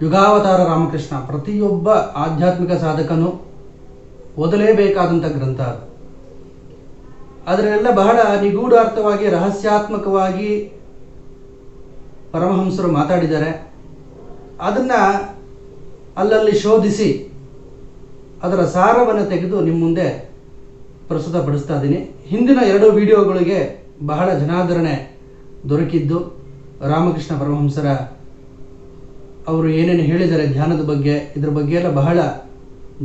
ಯುಗಾವತಾರ ರಾಮಕೃಷ್ಣ ಪ್ರತಿಯೊಬ್ಬ ಆಧ್ಯಾತ್ಮಿಕ ಸಾಧಕನು ಓದಲೇಬೇಕಾದಂಥ ಗ್ರಂಥ ಅದು. ಅದರಲ್ಲೆಲ್ಲ ಬಹಳ ನಿಗೂಢಾರ್ಥವಾಗಿ ರಹಸ್ಯಾತ್ಮಕವಾಗಿ ಪರಮಹಂಸರು ಮಾತಾಡಿದ್ದಾರೆ. ಅದನ್ನು ಅಲ್ಲಲ್ಲಿ ಶೋಧಿಸಿ ಅದರ ಸಾರವನ್ನು ತೆಗೆದು ನಿಮ್ಮ ಮುಂದೆ ಪ್ರಸ್ತುತಪಡಿಸ್ತಾ ಇದ್ದೀನಿ. ಹಿಂದಿನ 2 ವಿಡಿಯೋಗಳಿಗೆ ಬಹಳ ಜನಾದರಣೆ ದೊರಕಿದ್ದು ರಾಮಕೃಷ್ಣ ಪರಮಹಂಸರ ಅವರು ಏನೇನು ಹೇಳಿದ್ದಾರೆ ಧ್ಯಾನದ ಬಗ್ಗೆ, ಇದರ ಬಗ್ಗೆ ಎಲ್ಲ ಬಹಳ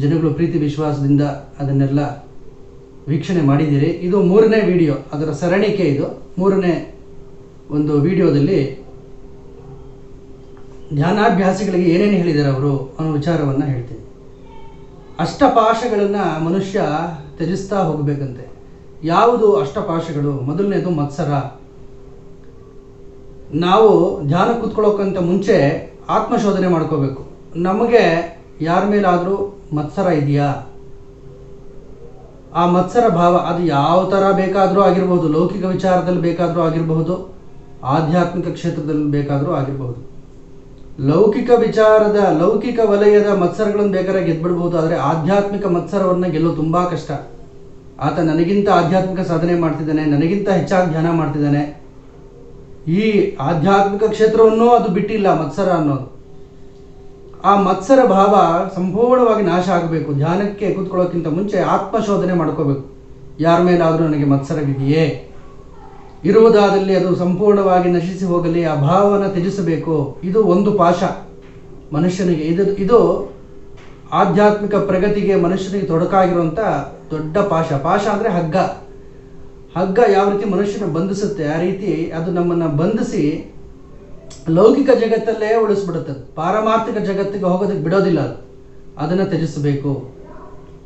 ಜನಗಳು ಪ್ರೀತಿ ವಿಶ್ವಾಸದಿಂದ ಅದನ್ನೆಲ್ಲ ವೀಕ್ಷಣೆ ಮಾಡಿದ್ದೀರಿ. ಇದು 3ನೇ ವಿಡಿಯೋ, ಅದರ ಸರಣಿಕೆ. ಇದು 3ನೇ ಒಂದು ವಿಡಿಯೋದಲ್ಲಿ ಧ್ಯಾನಾಭ್ಯಾಸಿಗಳಿಗೆ ಏನೇನು ಹೇಳಿದ್ದಾರೆ ಅವರು ಅನ್ನೋ ವಿಚಾರವನ್ನು ಹೇಳ್ತೀನಿ. ಅಷ್ಟಪಾಶಗಳನ್ನು ಮನುಷ್ಯ ತ್ಯಜಿಸ್ತಾ ಹೋಗಬೇಕಂತೆ. ಯಾವುದು ಅಷ್ಟಪಾಶಗಳು? ಮೊದಲನೇದು ಮತ್ಸರ. ನಾವು ಧ್ಯಾನ ಕೂತ್ಕೊಳ್ಳೋಕ್ಕಂತ ಮುಂಚೆ ಆತ್ಮಶೋಧನೆ ಮಾಡ್ಕೋಬೇಕು. ನಮಗೆ ಯಾರ ಮೇಲಾದರೂ ಮತ್ಸರ ಇದೆಯಾ? ಆ ಮತ್ಸರ ಭಾವ ಅದು ಯಾವ ಥರ ಬೇಕಾದರೂ ಆಗಿರಬಹುದು. ಲೌಕಿಕ ವಿಚಾರದಲ್ಲಿ ಬೇಕಾದರೂ ಆಗಿರಬಹುದು, ಆಧ್ಯಾತ್ಮಿಕ ಕ್ಷೇತ್ರದಲ್ಲಿ ಬೇಕಾದರೂ ಆಗಿರಬಹುದು. ಲೌಕಿಕ ವಲಯದ ಮತ್ಸರಗಳನ್ನು ಬೇಕಾದ್ರೆ ಗೆದ್ಬಿಡ್ಬೋದು. ಆದರೆ ಆಧ್ಯಾತ್ಮಿಕ ಮತ್ಸರವನ್ನು ಗೆಲ್ಲೋದು ತುಂಬ ಕಷ್ಟ. ಆತ ನನಗಿಂತ ಆಧ್ಯಾತ್ಮಿಕ ಸಾಧನೆ ಮಾಡ್ತಿದ್ದಾನೆ, ನನಗಿಂತ ಹೆಚ್ಚಾಗಿ ಧ್ಯಾನ ಮಾಡ್ತಿದ್ದಾನೆ, ಈ ಆಧ್ಯಾತ್ಮಿಕ ಕ್ಷೇತ್ರವನ್ನೂ ಅದು ಬಿಟ್ಟಿಲ್ಲ ಮತ್ಸರ ಅನ್ನೋದು. ಆ ಮತ್ಸರ ಭಾವ ಸಂಪೂರ್ಣವಾಗಿ ನಾಶ ಆಗಬೇಕು. ಧ್ಯಾನಕ್ಕೆ ಕೂತ್ಕೊಳ್ಳೋಕ್ಕಿಂತ ಮುಂಚೆ ಆತ್ಮಶೋಧನೆ ಮಾಡ್ಕೋಬೇಕು. ಯಾರ ಮೇಲಾದರೂ ನನಗೆ ಮತ್ಸರವಿದೆಯೇ? ಇರುವುದಾದಲ್ಲಿ ಅದು ಸಂಪೂರ್ಣವಾಗಿ ನಶಿಸಿ ಹೋಗಲಿ. ಆ ಭಾವವನ್ನು ತ್ಯಜಿಸಬೇಕು. ಇದು ಒಂದು ಪಾಶ ಮನುಷ್ಯನಿಗೆ. ಇದು ಆಧ್ಯಾತ್ಮಿಕ ಪ್ರಗತಿಗೆ ಮನುಷ್ಯನಿಗೆ ತೊಡಕಾಗಿರುವಂಥ ದೊಡ್ಡ ಪಾಶ. ಪಾಶ ಅಂದರೆ ಹಗ್ಗ ಯಾವ ರೀತಿ ಮನುಷ್ಯನ ಬಂಧಿಸುತ್ತೆ, ಆ ರೀತಿ ಅದು ನಮ್ಮನ್ನು ಬಂಧಿಸಿ ಲೌಕಿಕ ಜಗತ್ತಲ್ಲೇ ಉಳಿಸ್ಬಿಡುತ್ತೆ. ಪಾರಮಾರ್ಥಿಕ ಜಗತ್ತಿಗೆ ಹೋಗೋದಕ್ಕೆ ಬಿಡೋದಿಲ್ಲ. ಅದನ್ನು ತ್ಯಜಿಸಬೇಕು.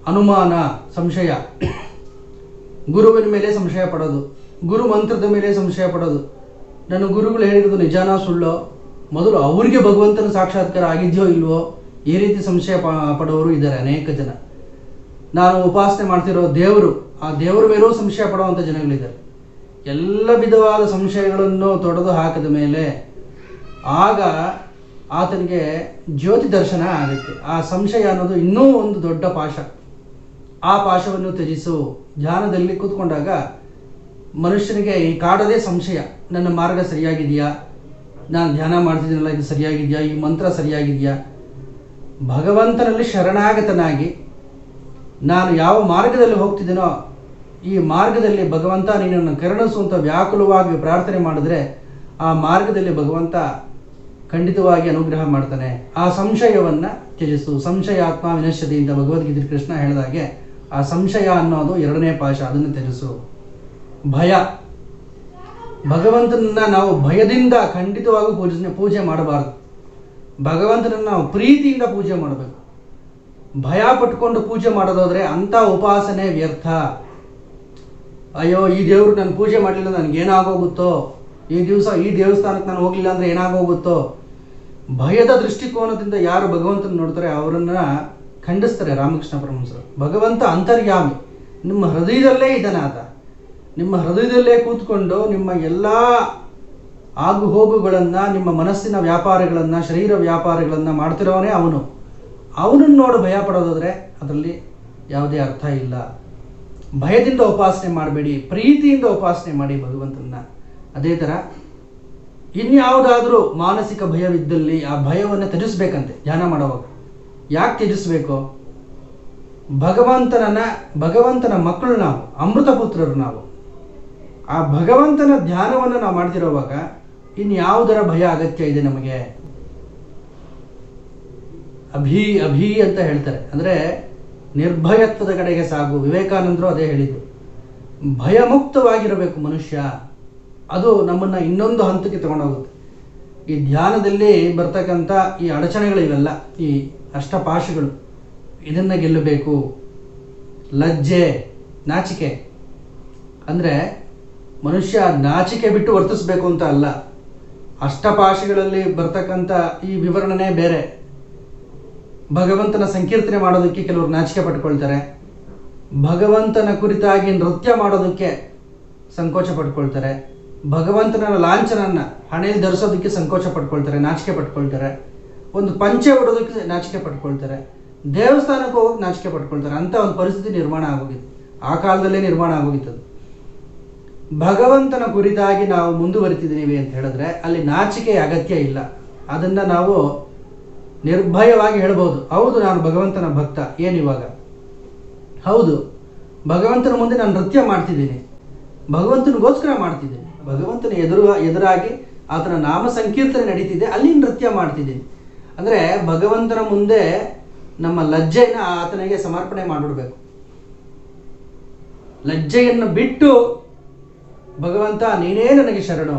ಅನುಮಾನ, ಸಂಶಯ, ಗುರುವಿನ ಮೇಲೆ ಸಂಶಯ ಪಡೋದು, ಗುರು ಮಂತ್ರದ ಮೇಲೆ ಸಂಶಯ ಪಡೋದು. ನನ್ನ ಗುರುಗಳು ಹೇಳಿರೋದು ನಿಜಾನೋ ಸುಳ್ಳೋ, ಮೊದಲು ಅವರಿಗೆ ಭಗವಂತನ ಸಾಕ್ಷಾತ್ಕಾರ ಆಗಿದೆಯೋ ಇಲ್ವೋ, ಈ ರೀತಿ ಸಂಶಯ ಪಡೋರು ಇದ್ದಾರೆ ಅನೇಕ ಜನ. ನಾನು ಉಪಾಸನೆ ಮಾಡ್ತಿರೋ ದೇವರು, ಆ ದೇವರ ಮೇಲೂ ಸಂಶಯ ಪಡುವಂಥ ಜನಗಳಿದ್ದಾರೆ. ಎಲ್ಲ ವಿಧವಾದ ಸಂಶಯಗಳನ್ನು ತೊಡೆದು ಹಾಕಿದ ಮೇಲೆ ಆಗ ಆತನಿಗೆ ಜ್ಯೋತಿ ದರ್ಶನ ಆಗುತ್ತೆ. ಆ ಸಂಶಯ ಅನ್ನೋದು ಇನ್ನೂ ಒಂದು ದೊಡ್ಡ ಪಾಶ. ಆ ಪಾಶವನ್ನು ತ್ಯಜಿಸು. ಧ್ಯಾನದಲ್ಲಿ ಕೂತ್ಕೊಂಡಾಗ ಮನುಷ್ಯನಿಗೆ ಈ ಕಾಡದೇ ಸಂಶಯ. ನನ್ನ ಮಾರ್ಗ ಸರಿಯಾಗಿದೆಯಾ? ನಾನು ಧ್ಯಾನ ಮಾಡ್ತಿದ್ದೀನಲ್ಲ, ಇದು ಸರಿಯಾಗಿದೆಯಾ? ಈ ಮಂತ್ರ ಸರಿಯಾಗಿದೆಯಾ? ಭಗವಂತನಲ್ಲಿ ಶರಣಾಗತನಾಗಿ ನಾನು ಯಾವ ಮಾರ್ಗದಲ್ಲಿ ಹೋಗ್ತಿದ್ದೀನೋ ಈ ಮಾರ್ಗದಲ್ಲಿ ಭಗವಂತ ನೀನನ್ನು ಕರುಣಿಸುವಂಥ ವ್ಯಾಕುಲವಾಗಿ ಪ್ರಾರ್ಥನೆ ಮಾಡಿದ್ರೆ ಆ ಮಾರ್ಗದಲ್ಲಿ ಭಗವಂತ ಖಂಡಿತವಾಗಿ ಅನುಗ್ರಹ ಮಾಡ್ತಾನೆ. ಆ ಸಂಶಯವನ್ನು ತ್ಯಜಿಸು. ಸಂಶಯಾತ್ಮ ವಿನಶ್ಯತಿ ಅಂತ ಭಗವದ್ಗೀತೆ ಕೃಷ್ಣ ಹೇಳಿದಾಗೆ ಆ ಸಂಶಯ ಅನ್ನೋದು 2ನೇ ಪಾಶ. ಅದನ್ನು ತ್ಯಜಿಸು. ಭಯ, ಭಗವಂತನನ್ನ ನಾವು ಭಯದಿಂದ ಖಂಡಿತವಾಗೂ ಪೂಜೆ ಮಾಡಬಾರ್ದು. ಭಗವಂತನನ್ನು ನಾವು ಪ್ರೀತಿಯಿಂದ ಪೂಜೆ ಮಾಡಬೇಕು. ಭಯ ಪಟ್ಕೊಂಡು ಪೂಜೆ ಮಾಡೋದಾದ್ರೆ ಅಂಥ ಉಪಾಸನೆ ವ್ಯರ್ಥ. ಅಯ್ಯೋ, ಈ ದೇವರು ನಾನು ಪೂಜೆ ಮಾಡಲಿಲ್ಲ ನನಗೇನಾಗೋಗುತ್ತೋ, ಈ ದೇವಸ್ಥಾನಕ್ಕೆ ನಾನು ಹೋಗಲಿಲ್ಲ ಅಂದರೆ ಏನಾಗೋಗುತ್ತೋ, ಭಯದ ದೃಷ್ಟಿಕೋನದಿಂದ ಯಾರು ಭಗವಂತನ ನೋಡ್ತಾರೆ ಅವರನ್ನು ಖಂಡಿಸ್ತಾರೆ ರಾಮಕೃಷ್ಣ ಪರಮಹಂಸರು. ಭಗವಂತ ಅಂತರ್ಯಾಮಿ, ನಿಮ್ಮ ಹೃದಯದಲ್ಲೇ ಇದ್ದಾನೆ ಆತ. ನಿಮ್ಮ ಹೃದಯದಲ್ಲೇ ಕೂತ್ಕೊಂಡು ನಿಮ್ಮ ಎಲ್ಲ ಆಗು ಹೋಗುಗಳನ್ನು, ನಿಮ್ಮ ಮನಸ್ಸಿನ ವ್ಯಾಪಾರಗಳನ್ನು, ಶರೀರ ವ್ಯಾಪಾರಗಳನ್ನು ಮಾಡ್ತಿರೋನೇ ಅವನು. ಅವನನ್ನು ನೋಡಿ ಭಯ ಪಡೋದಾದರೆ ಅದರಲ್ಲಿ ಯಾವುದೇ ಅರ್ಥ ಇಲ್ಲ. ಭಯದಿಂದ ಉಪಾಸನೆ ಮಾಡಬೇಡಿ, ಪ್ರೀತಿಯಿಂದ ಉಪಾಸನೆ ಮಾಡಿ ಭಗವಂತನ. ಅದೇ ಥರ ಇನ್ಯಾವುದಾದ್ರೂ ಮಾನಸಿಕ ಭಯವಿದ್ದಲ್ಲಿ ಆ ಭಯವನ್ನು ತ್ಯಜಿಸ್ಬೇಕಂತೆ ಧ್ಯಾನ ಮಾಡುವಾಗ. ಯಾಕೆ ತ್ಯಜಿಸ್ಬೇಕು? ಭಗವಂತನ ಮಕ್ಕಳು ನಾವು, ಅಮೃತ ಪುತ್ರರು ನಾವು. ಆ ಭಗವಂತನ ಧ್ಯಾನವನ್ನು ನಾವು ಮಾಡ್ತಿರೋವಾಗ ಇನ್ಯಾವುದರ ಭಯ ಅಗತ್ಯ ಇದೆ ನಮಗೆ? ಅಭಿ ಅಂತ ಹೇಳ್ತಾರೆ. ಅಂದರೆ ನಿರ್ಭಯತ್ವದ ಕಡೆಗೆ ಸಾಗು. ವಿವೇಕಾನಂದರು ಅದೇ ಹೇಳಿದ್ದು. ಭಯಮುಕ್ತವಾಗಿರಬೇಕು ಮನುಷ್ಯ. ಅದು ನಮ್ಮನ್ನು ಇನ್ನೊಂದು ಹಂತಕ್ಕೆ ತಗೊಂಡೋಗುತ್ತೆ. ಈ ಧ್ಯಾನದಲ್ಲಿ ಬರ್ತಕ್ಕಂಥ ಈ ಅಡಚಣೆಗಳು ಇವೆಲ್ಲ, ಈ ಅಷ್ಟಪಾಶಗಳು, ಇದನ್ನು ಗೆಲ್ಲಬೇಕು. ಲಜ್ಜೆ, ನಾಚಿಕೆ, ಅಂದರೆ ಮನುಷ್ಯ ನಾಚಿಕೆ ಬಿಟ್ಟು ವರ್ತಿಸಬೇಕು ಅಂತ ಅಲ್ಲ. ಅಷ್ಟಪಾಶಗಳಲ್ಲಿ ಬರ್ತಕ್ಕಂಥ ಈ ವಿವರಣೆ ಬೇರೆ. ಭಗವಂತನ ಸಂಕೀರ್ತನೆ ಮಾಡೋದಕ್ಕೆ ಕೆಲವರು ನಾಚಿಕೆ ಪಟ್ಕೊಳ್ತಾರೆ. ಭಗವಂತನ ಕುರಿತಾಗಿ ನೃತ್ಯ ಮಾಡೋದಕ್ಕೆ ಸಂಕೋಚ ಪಟ್ಕೊಳ್ತಾರೆ. ಭಗವಂತನ ಲಾಂಛನನ್ನು ಹಣೆಯಲ್ಲಿ ಧರಿಸೋದಕ್ಕೆ ಸಂಕೋಚ ಪಟ್ಕೊಳ್ತಾರೆ, ನಾಚಿಕೆ ಪಟ್ಕೊಳ್ತಾರೆ. ಒಂದು ಪಂಚೆ ಉಡೋದಕ್ಕೆ ನಾಚಿಕೆ ಪಟ್ಕೊಳ್ತಾರೆ, ದೇವಸ್ಥಾನಕ್ಕೆ ಹೋಗೋಕೆ ನಾಚಿಕೆ ಪಟ್ಕೊಳ್ತಾರೆ. ಅಂತ ಒಂದು ಪರಿಸ್ಥಿತಿ ನಿರ್ಮಾಣ ಆಗೋಗಿತ್ತು, ಆ ಕಾಲದಲ್ಲೇ ನಿರ್ಮಾಣ ಆಗೋಗಿತ್ತದು. ಭಗವಂತನ ಕುರಿತಾಗಿ ನಾವು ಮುಂದುವರಿತಿದ್ದೀವಿ ಅಂತ ಹೇಳಿದ್ರೆ ಅಲ್ಲಿ ನಾಚಿಕೆಯ ಅಗತ್ಯ ಇಲ್ಲ. ಅದನ್ನು ನಾವು ನಿರ್ಭಯವಾಗಿ ಹೇಳ್ಬೋದು, ಹೌದು ನಾನು ಭಗವಂತನ ಭಕ್ತ. ಏನಿವಾಗ ಹೌದು, ಭಗವಂತನ ಮುಂದೆ ನಾನು ನೃತ್ಯ ಮಾಡ್ತಿದ್ದೀನಿ, ಭಗವಂತನಿಗೋಸ್ಕರ ಮಾಡ್ತಿದ್ದೀನಿ, ಭಗವಂತನ ಎದುರಾಗಿ ಆತನ ನಾಮ ಸಂಕೀರ್ತನೆ ನಡೀತಿದೆ, ಅಲ್ಲಿ ನೃತ್ಯ ಮಾಡ್ತಿದ್ದೀನಿ. ಅಂದರೆ ಭಗವಂತನ ಮುಂದೆ ನಮ್ಮ ಲಜ್ಜೆಯನ್ನು ಆತನಿಗೆ ಸಮರ್ಪಣೆ ಮಾಡಿಬಿಡ್ಬೇಕು. ಲಜ್ಜೆಯನ್ನು ಬಿಟ್ಟು ಭಗವಂತ ನೀನೇ ನನಗೆ ಶರಣು.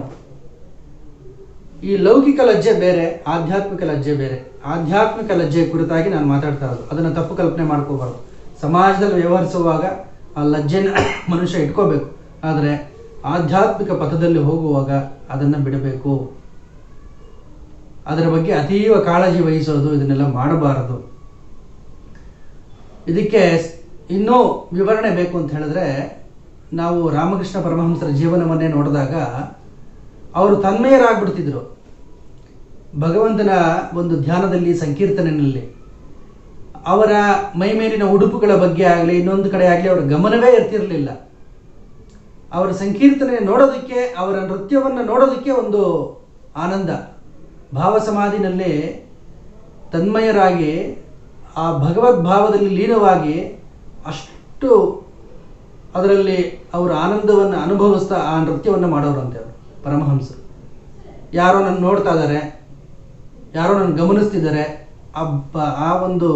ಈ ಲೌಕಿಕ ಲಜ್ಜೆ ಬೇರೆ, ಆಧ್ಯಾತ್ಮಿಕ ಲಜ್ಜೆ ಬೇರೆ. ಆಧ್ಯಾತ್ಮಿಕ ಲಜ್ಜೆ ಕುರಿತಾಗಿ ನಾನು ಮಾತಾಡ್ತಾ ಇರೋದು, ಅದನ್ನು ತಪ್ಪು ಕಲ್ಪನೆ ಮಾಡ್ಕೋಬಾರ್ದು. ಸಮಾಜದಲ್ಲಿ ವ್ಯವಹರಿಸುವಾಗ ಆ ಲಜ್ಜೆನ ಮನುಷ್ಯ ಇಟ್ಕೋಬೇಕು, ಆದರೆ ಆಧ್ಯಾತ್ಮಿಕ ಪಥದಲ್ಲಿ ಹೋಗುವಾಗ ಅದನ್ನು ಬಿಡಬೇಕು. ಅದರ ಬಗ್ಗೆ ಅತೀವ ಕಾಳಜಿ ವಹಿಸೋದು, ಇದನ್ನೆಲ್ಲ ಮಾಡಬಾರದು. ಇದಕ್ಕೆ ಇನ್ನೂ ವಿವರಣೆ ಬೇಕು ಅಂತ ಹೇಳಿದ್ರೆ, ನಾವು ರಾಮಕೃಷ್ಣ ಪರಮಹಂಸರ ಜೀವನವನ್ನೇ ನೋಡಿದಾಗ ಅವರು ತನ್ಮಯರಾಗ್ಬಿಡ್ತಿದ್ರು. ಭಗವಂತನ ಒಂದು ಧ್ಯಾನದಲ್ಲಿ, ಸಂಕೀರ್ತನೆಯಲ್ಲಿ ಅವರ ಮೈಮೇಲಿನ ಉಡುಪುಗಳ ಬಗ್ಗೆ ಆಗಲಿ, ಇನ್ನೊಂದು ಕಡೆ ಆಗಲಿ ಅವರ ಗಮನವೇ ಇರ್ತಿರಲಿಲ್ಲ. ಅವರ ಸಂಕೀರ್ತನೆ ನೋಡೋದಕ್ಕೆ, ಅವರ ನೃತ್ಯವನ್ನು ನೋಡೋದಕ್ಕೆ ಒಂದು ಆನಂದ. ಭಾವ ಸಮಾಧಿನಲ್ಲಿ ತನ್ಮಯರಾಗಿ ಆ ಭಗವದ್ಭಾವದಲ್ಲಿ ಲೀನವಾಗಿ ಅಷ್ಟು ಅದರಲ್ಲಿ ಅವರ ಆನಂದವನ್ನು ಅನುಭವಿಸ್ತಾ ಆ ನೃತ್ಯವನ್ನು ಮಾಡೋರಂತೆ ಅವರು ಪರಮಹಂಸರು. ಯಾರೋ ನನ್ನ ನೋಡ್ತಾ ಇದ್ದಾರೆ, ಯಾರೋ ನನ್ನ ಗಮನಿಸ್ತಿದ್ದಾರೆ, ಆ ಒಂದು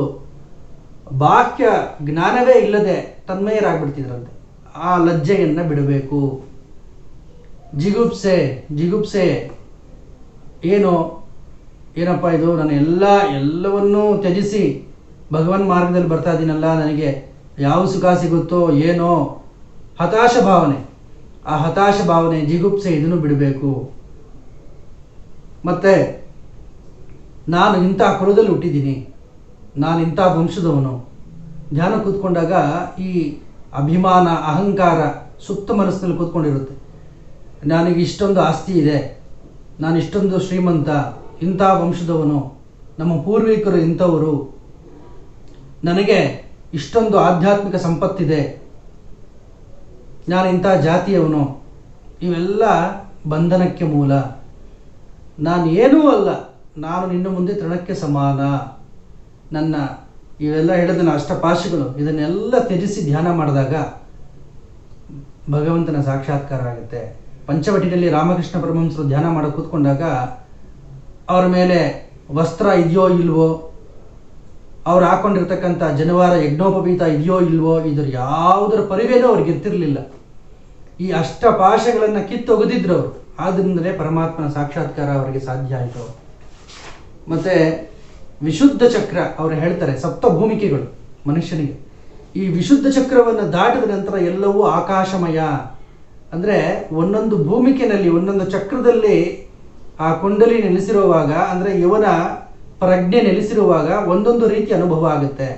ಬಾಹ್ಯ ಜ್ಞಾನವೇ ಇಲ್ಲದೆ ತನ್ಮಯರಾಗ್ಬಿಡ್ತಿದ್ರಂತೆ. ಆ ಲಜ್ಜೆಯನ್ನು ಬಿಡಬೇಕು. ಜಿಗುಪ್ಸೆ ಏನಪ್ಪ ಇದು, ನಾನು ಎಲ್ಲವನ್ನೂ ತ್ಯಜಿಸಿ ಭಗವನ್ ಮಾರ್ಗದಲ್ಲಿ ಬರ್ತಾ ಇದ್ದೀನಲ್ಲ, ನನಗೆ ಯಾವ ಸುಖ ಸಿಗುತ್ತೋ ಏನೋ, ಹತಾಶ ಭಾವನೆ. ಆ ಹತಾಶ ಭಾವನೆ, ಜಿಗುಪ್ಸೆ, ಇದನ್ನು ಬಿಡಬೇಕು. ಮತ್ತೆ ನಾನು ಇಂಥ ಕುಲದಲ್ಲಿ ಹುಟ್ಟಿದ್ದೀನಿ, ನಾನು ಇಂಥ ವಂಶದವನು. ಧ್ಯಾನ ಕೂತ್ಕೊಂಡಾಗ ಈ ಅಭಿಮಾನ, ಅಹಂಕಾರ ಸುಪ್ತ ಮನಸ್ಸಿನಲ್ಲಿ ಕೂತ್ಕೊಂಡಿರುತ್ತೆ. ನನಗೆ ಇಷ್ಟೊಂದು ಆಸ್ತಿ ಇದೆ, ನಾನು ಇಷ್ಟೊಂದು ಶ್ರೀಮಂತ, ಇಂಥ ವಂಶದವನು, ನಮ್ಮ ಪೂರ್ವಿಕರು ಇಂಥವರು, ನನಗೆ ಇಷ್ಟೊಂದು ಆಧ್ಯಾತ್ಮಿಕ ಸಂಪತ್ತಿದೆ, ನಾನು ಇಂಥ ಜಾತಿಯವನು. ಇವೆಲ್ಲ ಬಂಧನಕ್ಕೆ ಮೂಲ. ನಾನು ಏನೂ ಅಲ್ಲ, ನಾನು ನಿನ್ನ ಮುಂದೆ ತೃಣಕ್ಕೆ ಸಮಾನ. ನನ್ನ ಇವೆಲ್ಲ ಹೇಳಿದ ಅಷ್ಟಪಾಶಿಗಳು, ಇದನ್ನೆಲ್ಲ ತ್ಯಜಿಸಿ ಧ್ಯಾನ ಮಾಡಿದಾಗ ಭಗವಂತನ ಸಾಕ್ಷಾತ್ಕಾರ ಆಗುತ್ತೆ. ಪಂಚವಟಿನಲ್ಲಿ ರಾಮಕೃಷ್ಣ ಪರಮಹಂಸರು ಧ್ಯಾನ ಮಾಡೋಕೆ ಕೂತ್ಕೊಂಡಾಗ ಅವರ ಮೇಲೆ ವಸ್ತ್ರ ಇದೆಯೋ ಇಲ್ವೋ, ಅವ್ರು ಹಾಕೊಂಡಿರ್ತಕ್ಕಂಥ ಜನವಾರ ಯಜ್ಞೋಪವೀತ ಇದೆಯೋ ಇಲ್ವೋ, ಇದರ ಯಾವುದರ ಪರಿವೇನೂ ಅವ್ರಿಗೆ ಇರ್ತಿರ್ಲಿಲ್ಲ. ಈ ಅಷ್ಟಪಾಶಗಳನ್ನು ಕಿತ್ತೊಗೆದಿದ್ರು ಅವರು. ಆದ್ದರಿಂದಲೇ ಪರಮಾತ್ಮನ ಸಾಕ್ಷಾತ್ಕಾರ ಅವರಿಗೆ ಸಾಧ್ಯ ಆಯಿತು. ಮತ್ತು ವಿಶುದ್ಧ ಚಕ್ರ ಅವರು ಹೇಳ್ತಾರೆ, ಸಪ್ತ ಭೂಮಿಕೆಗಳು ಮನುಷ್ಯನಿಗೆ. ಈ ವಿಶುದ್ಧ ಚಕ್ರವನ್ನು ದಾಟಿದ ನಂತರ ಎಲ್ಲವೂ ಆಕಾಶಮಯ. ಅಂದರೆ ಒಂದೊಂದು ಭೂಮಿಕೆಯಲ್ಲಿ, ಒಂದೊಂದು ಚಕ್ರದಲ್ಲಿ ಆ ಕುಂಡಲಿ ನೆಲೆಸಿರುವಾಗ, ಅಂದರೆ ಇವನ ಪ್ರಜ್ಞೆ ನೆಲೆಸಿರುವಾಗ ಒಂದೊಂದು ರೀತಿ ಅನುಭವ ಆಗುತ್ತೆ.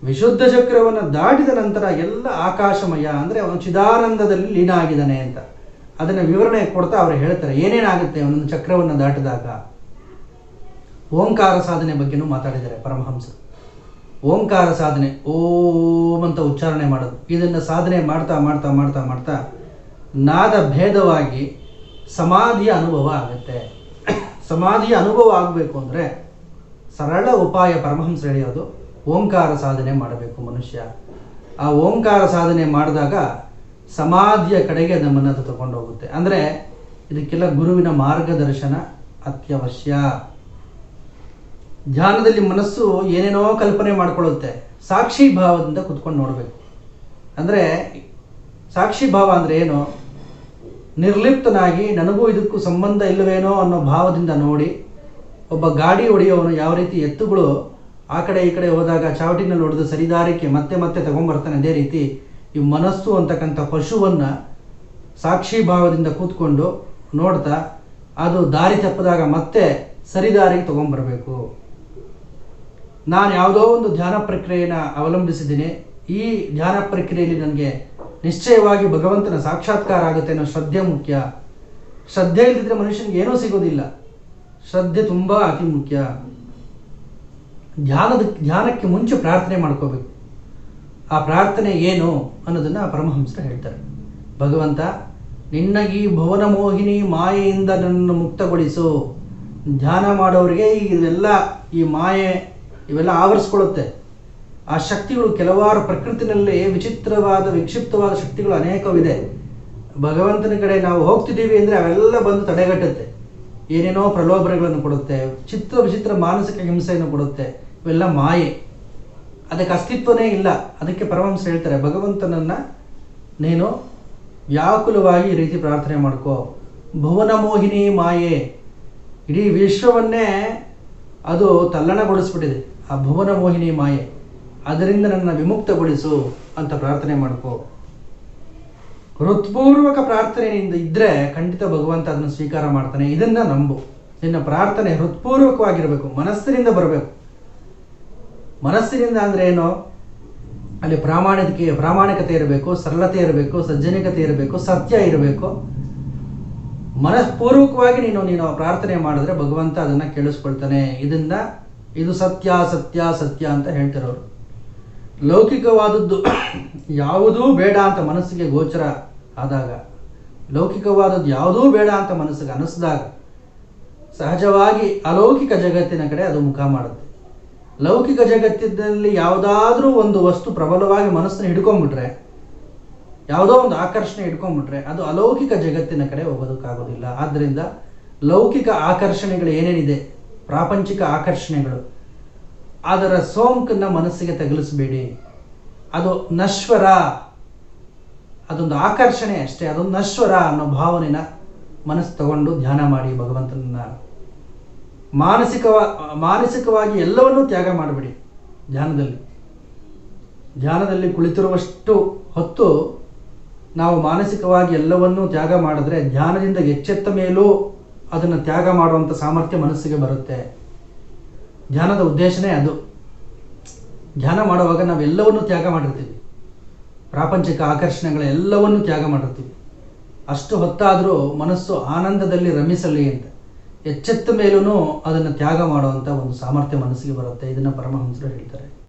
ವಿಶುದ್ಧ ಚಕ್ರವನ್ನು ದಾಟಿದ ನಂತರ ಎಲ್ಲ ಆಕಾಶಮಯ, ಅಂದರೆ ಅವನು ಚಿದಾನಂದದಲ್ಲಿ ಲೀನ ಆಗಿದ್ದಾನೆ ಅಂತ ಅದನ್ನು ವಿವರಣೆ ಕೊಡ್ತಾ ಅವರು ಹೇಳ್ತಾರೆ ಏನೇನಾಗುತ್ತೆ ಒಂದೊಂದು ಚಕ್ರವನ್ನು ದಾಟಿದಾಗ. ಓಂಕಾರ ಸಾಧನೆ ಬಗ್ಗೆನೂ ಮಾತಾಡಿದ್ದಾರೆ ಪರಮಹಂಸರು. ಓಂಕಾರ ಸಾಧನೆ, ಓಂ ಅಂತ ಉಚ್ಚಾರಣೆ ಮಾಡೋದು. ಇದನ್ನು ಸಾಧನೆ ಮಾಡ್ತಾ ಮಾಡ್ತಾ ಮಾಡ್ತಾ ಮಾಡ್ತಾ ನಾದ ಭೇದವಾಗಿ ಸಮಾಧಿಯ ಅನುಭವ ಆಗುತ್ತೆ. ಸಮಾಧಿಯ ಅನುಭವ ಆಗಬೇಕು ಅಂದರೆ ಸರಳ ಉಪಾಯ ಪರಮಹಂಸರು ಹೇಳಿರೋದು, ಓಂಕಾರ ಸಾಧನೆ ಮಾಡಬೇಕು ಮನುಷ್ಯ. ಆ ಓಂಕಾರ ಸಾಧನೆ ಮಾಡಿದಾಗ ಸಮಾಧಿಯ ಕಡೆಗೆ ನಮ್ಮನ್ನು ಅದು ತಗೊಂಡು ಹೋಗುತ್ತೆ. ಅಂದರೆ ಇದಕ್ಕೆಲ್ಲ ಗುರುವಿನ ಮಾರ್ಗದರ್ಶನ ಅತ್ಯವಶ್ಯ. ಧ್ಯಾನದಲ್ಲಿ ಮನಸ್ಸು ಏನೇನೋ ಕಲ್ಪನೆ ಮಾಡ್ಕೊಳ್ಳುತ್ತೆ. ಸಾಕ್ಷಿ ಭಾವದಿಂದ ಕುತ್ಕೊಂಡು ನೋಡಬೇಕು. ಅಂದರೆ ಸಾಕ್ಷಿ ಭಾವ ಅಂದರೆ ಏನು? ನಿರ್ಲಿಪ್ತನಾಗಿ ನನಗೂ ಇದಕ್ಕೂ ಸಂಬಂಧ ಇಲ್ಲವೇನೋ ಅನ್ನೋ ಭಾವದಿಂದ ನೋಡಿ, ಒಬ್ಬ ಗಾಡಿ ಹೊಡೆಯೋವನು ಯಾವ ರೀತಿ ಎತ್ತುಗಳು ಆ ಕಡೆ ಈ ಕಡೆ ಹೋದಾಗ ಚಾವಟಿನಲ್ಲಿ ಹೊಡೆದು ಸರಿದಾರಕ್ಕೆ ಮತ್ತೆ ಮತ್ತೆ ತಗೊಂಡ್ಬರ್ತಾನೆ, ಅದೇ ರೀತಿ ಈ ಮನಸ್ಸು ಅಂತಕ್ಕಂಥ ಪಶುವನ್ನು ಸಾಕ್ಷಿ ಭಾವದಿಂದ ಕೂತ್ಕೊಂಡು ನೋಡ್ತಾ ಅದು ದಾರಿ ತಪ್ಪಿದಾಗ ಮತ್ತೆ ಸರಿದಾರಿಗೆ ತಗೊಂಡ್ಬರಬೇಕು. ನಾನು ಯಾವುದೋ ಒಂದು ಧ್ಯಾನ ಪ್ರಕ್ರಿಯೆಯನ್ನು ಅವಲಂಬಿಸಿದ್ದೀನಿ, ಈ ಧ್ಯಾನ ಪ್ರಕ್ರಿಯೆಯಲ್ಲಿ ನನಗೆ ನಿಶ್ಚಯವಾಗಿ ಭಗವಂತನ ಸಾಕ್ಷಾತ್ಕಾರ ಆಗುತ್ತೆ ಅನ್ನೋ ಶ್ರದ್ಧೆ ಮುಖ್ಯ. ಶ್ರದ್ಧೆ ಇಲ್ಲದಿದ್ದರೆ ಮನುಷ್ಯನಿಗೆ ಏನೂ ಸಿಗೋದಿಲ್ಲ. ಶ್ರದ್ಧೆ ತುಂಬ ಅತಿ ಮುಖ್ಯ. ಧ್ಯಾನಕ್ಕೆ ಮುಂಚೆ ಪ್ರಾರ್ಥನೆ ಮಾಡ್ಕೋಬೇಕು. ಆ ಪ್ರಾರ್ಥನೆ ಏನು ಅನ್ನೋದನ್ನು ಪರಮಹಂಸರು ಹೇಳ್ತಾರೆ. ಭಗವಂತ, ನಿನ್ನ ಈ ಭುವನ ಮೋಹಿನಿ ಮಾಯೆಯಿಂದ ನನ್ನನ್ನು ಮುಕ್ತಗೊಳಿಸು. ಧ್ಯಾನ ಮಾಡೋರಿಗೆ ಈ ಮಾಯೆ ಇವೆಲ್ಲ ಆವರಿಸ್ಕೊಳ್ಳುತ್ತೆ. ಆ ಶಕ್ತಿಗಳು ಕೆಲವಾರು ಪ್ರಕೃತಿನಲ್ಲಿ ವಿಚಿತ್ರವಾದ ವಿಕ್ಷಿಪ್ತವಾದ ಶಕ್ತಿಗಳು ಅನೇಕವಿದೆ. ಭಗವಂತನ ಕಡೆ ನಾವು ಹೋಗ್ತಿದ್ದೀವಿ ಅಂದರೆ ಅವೆಲ್ಲ ಬಂದು ತಡೆಗಟ್ಟುತ್ತೆ. ಏನೇನೋ ಪ್ರಲೋಭನೆಗಳನ್ನು ಕೊಡುತ್ತೆ, ವಿಚಿತ್ರ ಮಾನಸಿಕ ಹಿಂಸೆಯನ್ನು ಕೊಡುತ್ತೆ. ಇವೆಲ್ಲ ಮಾಯೆ, ಅದಕ್ಕೆ ಅಸ್ತಿತ್ವನೇ ಇಲ್ಲ. ಅದಕ್ಕೆ ಪರಮಹಂಸ ಹೇಳ್ತಾರೆ, ಭಗವಂತನನ್ನು ನೀನು ವ್ಯಾಕುಲವಾಗಿ ಈ ರೀತಿ ಪ್ರಾರ್ಥನೆ ಮಾಡ್ಕೋ. ಭುವನ ಮೋಹಿನಿ ಮಾಯೆ ಇಡೀ ವಿಶ್ವವನ್ನೇ ಅದು ತಲ್ಲಣಗೊಳಿಸ್ಬಿಟ್ಟಿದೆ. ಆ ಭುವನ ಮೋಹಿನಿ ಮಾಯೆ, ಅದರಿಂದ ನನ್ನ ವಿಮುಕ್ತಗೊಳಿಸು ಅಂತ ಪ್ರಾರ್ಥನೆ ಮಾಡ್ಕೋ. ಹೃತ್ಪೂರ್ವಕ ಪ್ರಾರ್ಥನೆಯಿಂದ ಇದ್ದರೆ ಖಂಡಿತ ಭಗವಂತ ಅದನ್ನು ಸ್ವೀಕಾರ ಮಾಡ್ತಾನೆ. ಇದನ್ನು ನಂಬು. ನಿನ್ನ ಪ್ರಾರ್ಥನೆ ಹೃತ್ಪೂರ್ವಕವಾಗಿರಬೇಕು, ಮನಸ್ಸಿನಿಂದ ಬರಬೇಕು. ಮನಸ್ಸಿನಿಂದ ಅಂದರೆ ಏನು? ಅಲ್ಲಿ ಪ್ರಾಮಾಣಿಕತೆ ಇರಬೇಕು, ಸರಳತೆ ಇರಬೇಕು, ಸಜ್ಜನಿಕತೆ ಇರಬೇಕು, ಸತ್ಯ ಇರಬೇಕು. ಮನಃಪೂರ್ವಕವಾಗಿ ನೀನು ಪ್ರಾರ್ಥನೆ ಮಾಡಿದ್ರೆ ಭಗವಂತ ಅದನ್ನು ಕೇಳಿಸ್ಕೊಳ್ತಾನೆ. ಇದು ಸತ್ಯ ಸತ್ಯ ಸತ್ಯ ಅಂತ ಹೇಳ್ತಿರೋರು. ಲೌಕಿಕವಾದದ್ದು ಯಾವುದೂ ಬೇಡ ಅಂತ ಮನಸ್ಸಿಗೆ ಗೋಚರ ಆದಾಗ, ಲೌಕಿಕವಾದದ್ದು ಯಾವುದೂ ಬೇಡ ಅಂತ ಮನಸ್ಸಿಗೆ ಅನಿಸಿದಾಗ ಸಹಜವಾಗಿ ಅಲೌಕಿಕ ಜಗತ್ತಿನ ಕಡೆ ಅದು ಮುಖ ಮಾಡುತ್ತೆ. ಲೌಕಿಕ ಜಗತ್ತಿನಲ್ಲಿ ಯಾವುದಾದ್ರೂ ಒಂದು ವಸ್ತು ಪ್ರಬಲವಾಗಿ ಮನಸ್ಸನ್ನು ಹಿಡ್ಕೊಂಡ್ಬಿಟ್ರೆ, ಯಾವುದೋ ಒಂದು ಆಕರ್ಷಣೆ ಹಿಡ್ಕೊಂಡ್ಬಿಟ್ರೆ ಅದು ಅಲೌಕಿಕ ಜಗತ್ತಿನ ಕಡೆ ಹೋಗೋದಕ್ಕಾಗೋದಿಲ್ಲ. ಆದ್ದರಿಂದ ಲೌಕಿಕ ಆಕರ್ಷಣೆಗಳು ಏನೇನಿದೆ, ಪ್ರಾಪಂಚಿಕ ಆಕರ್ಷಣೆಗಳು, ಅದರ ಸೋಂಕನ್ನು ಮನಸ್ಸಿಗೆ ತಗುಲಿಸಬೇಡಿ. ಅದು ನಶ್ವರ, ಅದೊಂದು ಆಕರ್ಷಣೆ ಅಷ್ಟೇ, ಅದೊಂದು ನಶ್ವರ ಅನ್ನೋ ಭಾವನೆನ ಮನಸ್ಸು ತಗೊಂಡು ಧ್ಯಾನ ಮಾಡಿ ಭಗವಂತನನ್ನ. ಮಾನಸಿಕವಾಗಿ ಎಲ್ಲವನ್ನೂ ತ್ಯಾಗ ಮಾಡಬೇಡಿ. ಧ್ಯಾನದಲ್ಲಿ ಕುಳಿತಿರುವಷ್ಟು ಹೊತ್ತು ನಾವು ಮಾನಸಿಕವಾಗಿ ಎಲ್ಲವನ್ನೂ ತ್ಯಾಗ ಮಾಡಿದ್ರೆ ಧ್ಯಾನದಿಂದ ಎಚ್ಚೆತ್ತ ಮೇಲೂ ಅದನ್ನು ತ್ಯಾಗ ಮಾಡುವಂಥ ಸಾಮರ್ಥ್ಯ ಮನಸ್ಸಿಗೆ ಬರುತ್ತೆ. ಧ್ಯಾನದ ಉದ್ದೇಶನೇ ಅದು. ಧ್ಯಾನ ಮಾಡುವಾಗ ನಾವೆಲ್ಲವನ್ನೂ ತ್ಯಾಗ ಮಾಡಿರ್ತೀವಿ, ಪ್ರಾಪಂಚಿಕ ಆಕರ್ಷಣೆಗಳೆಲ್ಲವನ್ನೂ ತ್ಯಾಗ ಮಾಡಿರ್ತೀವಿ. ಅಷ್ಟು ಹೊತ್ತಾದರೂ ಮನಸ್ಸು ಆನಂದದಲ್ಲಿ ರಮಿಸಲಿ ಅಂತ ಎಚ್ಚೆತ್ತ ಮೇಲೂ ಅದನ್ನು ತ್ಯಾಗ ಮಾಡುವಂಥ ಒಂದು ಸಾಮರ್ಥ್ಯ ಮನಸ್ಸಿಗೆ ಬರುತ್ತೆ. ಇದನ್ನು ಪರಮಹಂಸರು ಹೇಳ್ತಾರೆ.